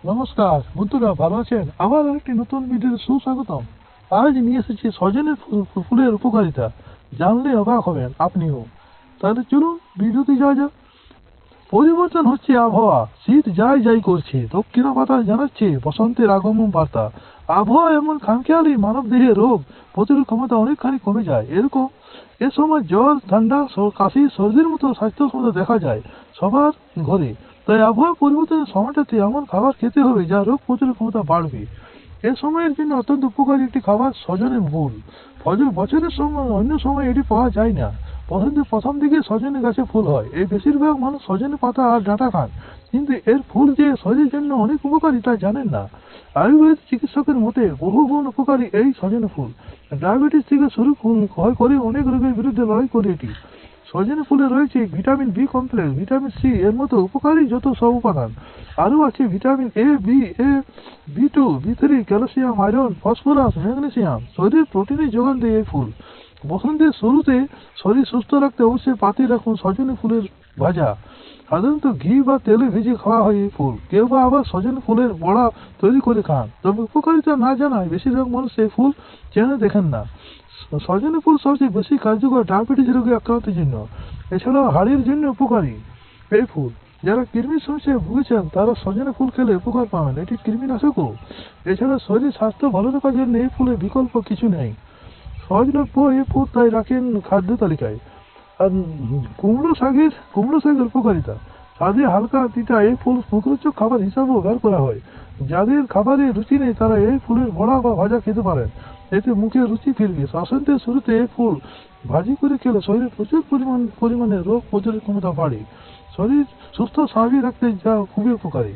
নমস্কার বন্ধুরা, ভালো আছেন? আবার আরেকটি নতুন ভিডিওতে সুস্বাগতম। আজ নিয়ে এসেছি সজনের ফুলের উপকারিতা। জানলে অবাক হবেন আপনিও। তাহলে চলুন ভিডিওতে যাওয়া যাক। পরিবর্তন হচ্ছে আবহাওয়া, শীত যাই যাই করছে, দক্ষিণ বাতাস জানাচ্ছে বসন্তের আগমন বার্তা। আবহাওয়া এমন খামখেয়ালি মানব দেহে রোগ প্রতিরোধ ক্ষমতা অনেকখানি কমে যায়। এ সময় জ্বর, ঠান্ডা, কাশি, সর্দির মতো স্বাস্থ্য সমস্যা দেখা যায় সবার ঘরে। তাই আবহাওয়া পরিবর্তনের সময়টাতে এমন খাবার খেতে হবে যা রোগ প্রতিরোধ ক্ষমতা বাড়বে। এ সময়ের জন্য অত্যন্ত উপকারী একটি খাবার সজনে ফুল। বছরের সময় অন্য সময় এটি পাওয়া যায় না। বসন্তের প্রথম দিকে সজনে গাছে ফুল হয়। এই বেশিরভাগ মানুষ সজনে পাতা আর ডাঁটা খান, কিন্তু এর ফুল যে শরীরের জন্য অনেক উপকারী তা জানেন না। আয়ুর্বেদ চিকিৎসকের মতে বহু গুণ উপকারী এই সজনে ফুল। ডায়াবেটিস থেকে শুরু করে অনেক রোগের বিরুদ্ধে লড়াই করে এটি। সজনে ফুলে রয়েছে vitamin B complex, vitamin C এর মতো উপকারী যত সব উপাদান। আরও আছে ভিটামিন বি টু, বি3, ক্যালসিয়াম, আয়রন, ফসফরাস, ম্যাগনেসিয়াম। শরীরে প্রোটিনের যোগান দেয় এই ফুল। বসন্তের শুরুতে শরীর সুস্থ রাখতে অবশ্যই পাতে রাখুন সজনে ফুলের ভাজা। সাধারণত ঘি বা তেলে ভেজে খাওয়া হয় এই ফুল। কেউ বা আবার সজনে ফুলের বড়া তৈরি করে খান। তবে উপকারিতা না জানায় বেশিরভাগ মানুষ এই ফুল চেনে দেখেন না। সজনে ফুল সবচেয়ে বেশি কার্যকর ডায়াবেটিস রোগে আক্রান্তের জন্য। এছাড়াও হাড়ের জন্য উপকারী এই ফুল। যারা কৃমির সমস্যায় ভুগেছেন তারা সজনে ফুল খেলে উপকার পাবেন। এটি কৃমিনাশকও। এছাড়া শরীর স্বাস্থ্য ভালো রাখার জন্য এই ফুলের বিকল্প কিছু নেই। সজনের পর এই ফুল তাই রাখেন খাদ্য তালিকায়। আর কুমড়ো শাকের উপকারিতা। স্বাদে হালকা তিতা এই ফুল মুখরোচক খাবার হিসাবেও ব্যবহার করা হয়। যাদের খাবারে রুচি নেই তারা এই ফুলের বড়া বা ভাজা খেতে পারেন। এতে মুখে রুচি ফিরবে। বসন্তের শুরুতে এই ফুল ভাজি করে খেলে শরীরে প্রচুর পরিমাণে রোগ প্রতিরোধ ক্ষমতা বাড়ে। শরীর সুস্থ স্বাভাবিক রাখতে যা খুবই উপকারী।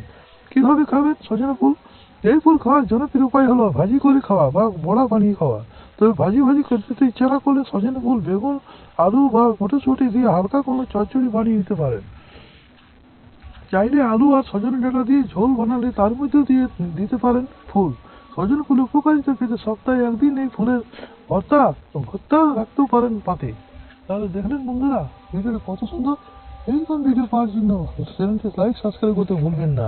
কিভাবে খাবেন সজনে ফুল? এই ফুল খাওয়ার জনপ্রিয় উপায় হলো ভাজি করে খাওয়া বা বড়া বানিয়ে খাওয়া। তবে ভাজি করতে ইচ্ছা না করলে সজনে ফুল বেগুন, আলু বা মটরশুঁটি দিয়ে হালকা কোনো চচ্চড়ি বানিয়ে দিতে পারেন। চাইলে আলু আর সজনে ডাঁটা দিয়ে ঝোল বানালে তার মধ্যেও দিতে পারেন ফুল। সজনে ফুলের উপকারিতা পেতে সপ্তাহে একদিন এই ফুলের ভর্তা ভর্তা রাখতেও পারেন পাতে। তাহলে দেখলেন বন্ধুরা ভিডিওটা কত সুন্দর। এরকম ভিডিও পাওয়ার জন্য চ্যানেলটি লাইক সাবস্ক্রাইব করতে ভুলবেন না।